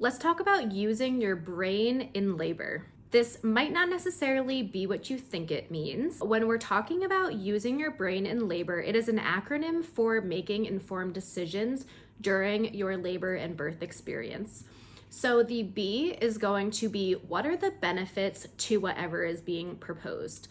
Let's talk about using your brain in labor. This might not necessarily be what you think it means. When we're talking about using your brain in labor, it is an acronym for making informed decisions during your labor and birth experience. So the B is going to be, what are the benefits to whatever is being proposed?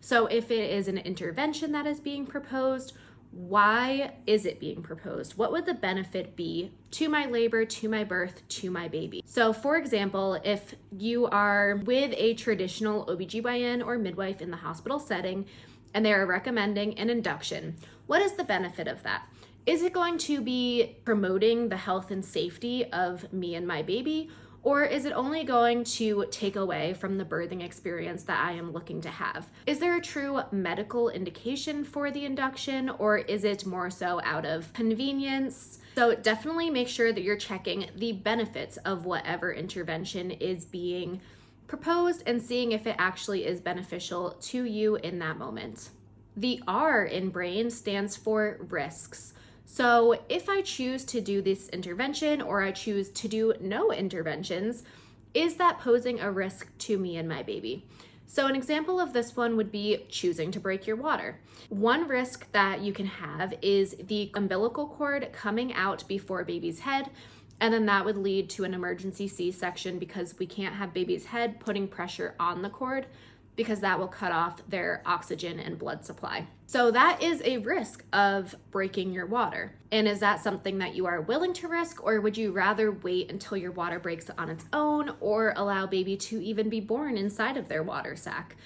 So if it is an intervention that is being proposed, why is it being proposed? What would the benefit be to my labor, to my birth, to my baby? So for example, if you are with a traditional OBGYN or midwife in the hospital setting and they are recommending an induction, what is the benefit of that? Is it going to be promoting the health and safety of me and my baby? Or is it only going to take away from the birthing experience that I am looking to have? Is there a true medical indication for the induction, or is it more so out of convenience? So definitely make sure that you're checking the benefits of whatever intervention is being proposed and seeing if it actually is beneficial to you in that moment. The R in brain stands for risks. So if I choose to do this intervention or I choose to do no interventions, is that posing a risk to me and my baby? So an example of this one would be choosing to break your water. One risk that you can have is the umbilical cord coming out before baby's head, and then that would lead to an emergency C-section because we can't have baby's head putting pressure on the cord because that will cut off their oxygen and blood supply. So that is a risk of breaking your water. And is that something that you are willing to risk, or would you rather wait until your water breaks on its own or allow baby to even be born inside of their water sac?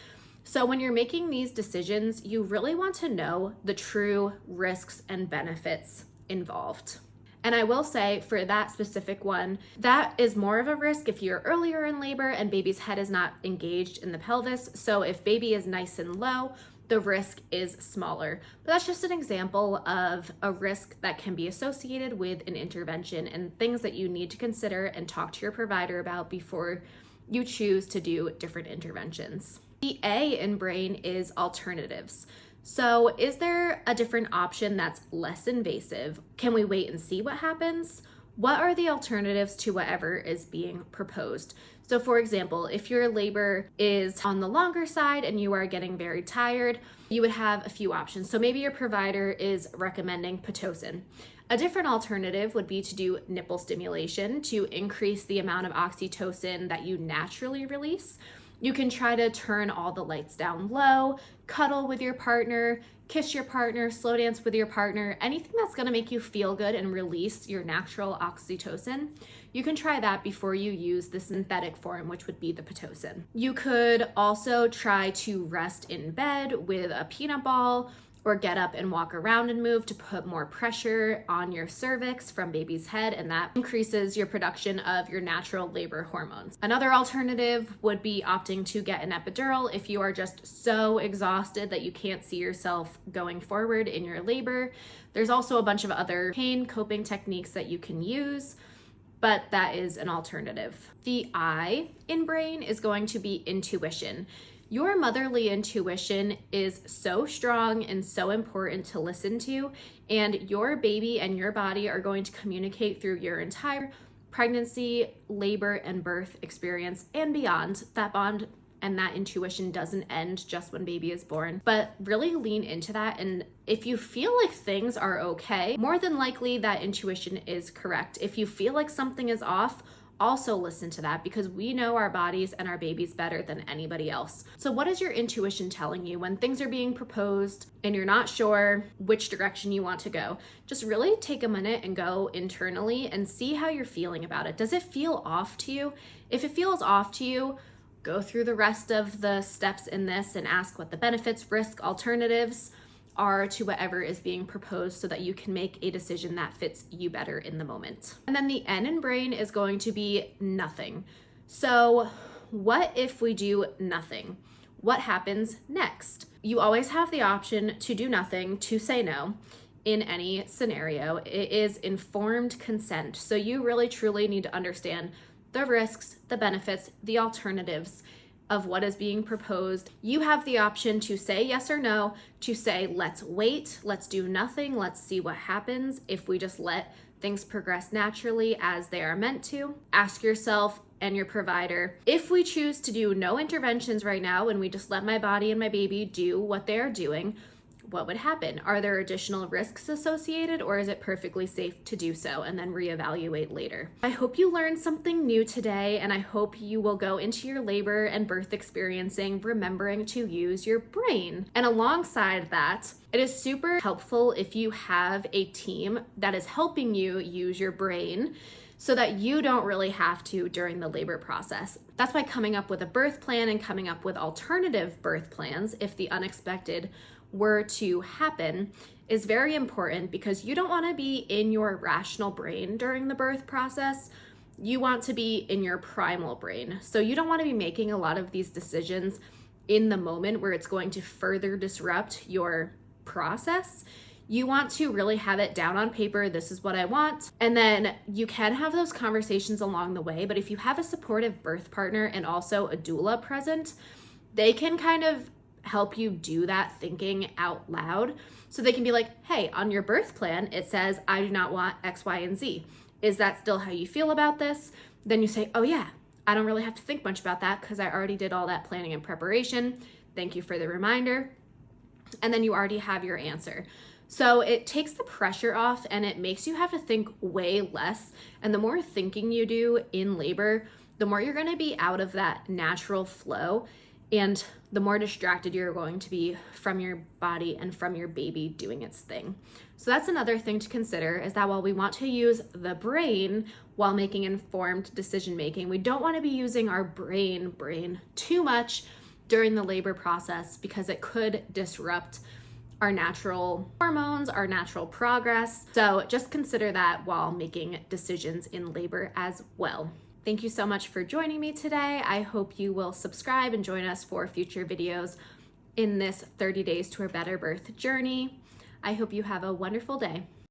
So when you're making these decisions, you really want to know the true risks and benefits involved. And I will say for that specific one, that is more of a risk if you're earlier in labor and baby's head is not engaged in the pelvis. So if baby is nice and low, the risk is smaller. But that's just an example of a risk that can be associated with an intervention and things that you need to consider and talk to your provider about before you choose to do different interventions. The A in brain is alternatives. So is there a different option that's less invasive? Can we wait and see what happens? What are the alternatives to whatever is being proposed? So for example, if your labor is on the longer side and you are getting very tired, you would have a few options. So maybe your provider is recommending Pitocin. A different alternative would be to do nipple stimulation to increase the amount of oxytocin that you naturally release. You can try to turn all the lights down low, cuddle with your partner, kiss your partner, slow dance with your partner, anything that's gonna make you feel good and release your natural oxytocin. You can try that before you use the synthetic form, which would be the Pitocin. You could also try to rest in bed with a peanut ball or get up and walk around and move to put more pressure on your cervix from baby's head, and that increases your production of your natural labor hormones. Another alternative would be opting to get an epidural if you are just so exhausted that you can't see yourself going forward in your labor. There's also a bunch of other pain coping techniques that you can use, but that is an alternative. The I in brain is going to be intuition. Your motherly intuition is so strong and so important to listen to, and your baby and your body are going to communicate through your entire pregnancy, labor, and birth experience and beyond. That bond and that intuition doesn't end just when baby is born, but really lean into that. And if you feel like things are okay, more than likely that intuition is correct. If you feel like something is off, also listen to that, because we know our bodies and our babies better than anybody else. So what is your intuition telling you when things are being proposed and you're not sure which direction you want to go? Just really take a minute and go internally and see how you're feeling about it. Does it feel off to you? If it feels off to you, go through the rest of the steps in this and ask what the benefits, risk, alternatives are to whatever is being proposed so that you can make a decision that fits you better in the moment. And then the N in brain is going to be nothing. So what if we do nothing? What happens next? You always have the option to do nothing, to say no in any scenario. It is informed consent. So you really truly need to understand the risks, the benefits, the alternatives of what is being proposed. You have the option to say yes or no, to say let's wait, let's do nothing, let's see what happens if we just let things progress naturally as they are meant to. Ask yourself and your provider, if we choose to do no interventions right now and we just let my body and my baby do what they are doing, what would happen? Are there additional risks associated, or is it perfectly safe to do so and then reevaluate later? I hope you learned something new today, and I hope you will go into your labor and birth experiencing remembering to use your brain. And alongside that, it is super helpful if you have a team that is helping you use your brain so that you don't really have to during the labor process. That's why coming up with a birth plan and coming up with alternative birth plans, if the unexpected were to happen, is very important, because you don't want to be in your rational brain during the birth process. You want to be in your primal brain. So you don't want to be making a lot of these decisions in the moment where it's going to further disrupt your process. You want to really have it down on paper. This is what I want. And then you can have those conversations along the way. But if you have a supportive birth partner and also a doula present, they can kind of help you do that thinking out loud. So they can be like, hey, on your birth plan, it says, I do not want X, Y, and Z. Is that still how you feel about this? Then you say, oh yeah, I don't really have to think much about that because I already did all that planning and preparation. Thank you for the reminder. And then you already have your answer. So it takes the pressure off and it makes you have to think way less. And the more thinking you do in labor, the more you're going to be out of that natural flow, and the more distracted you're going to be from your body and from your baby doing its thing. So that's another thing to consider, is that while we want to use the brain while making informed decision making, we don't want to be using our brain too much during the labor process, because it could disrupt our natural hormones, our natural progress. So just consider that while making decisions in labor as well. Thank you so much for joining me today. I hope you will subscribe and join us for future videos in this 30 Days to a Better Birth journey. I hope you have a wonderful day.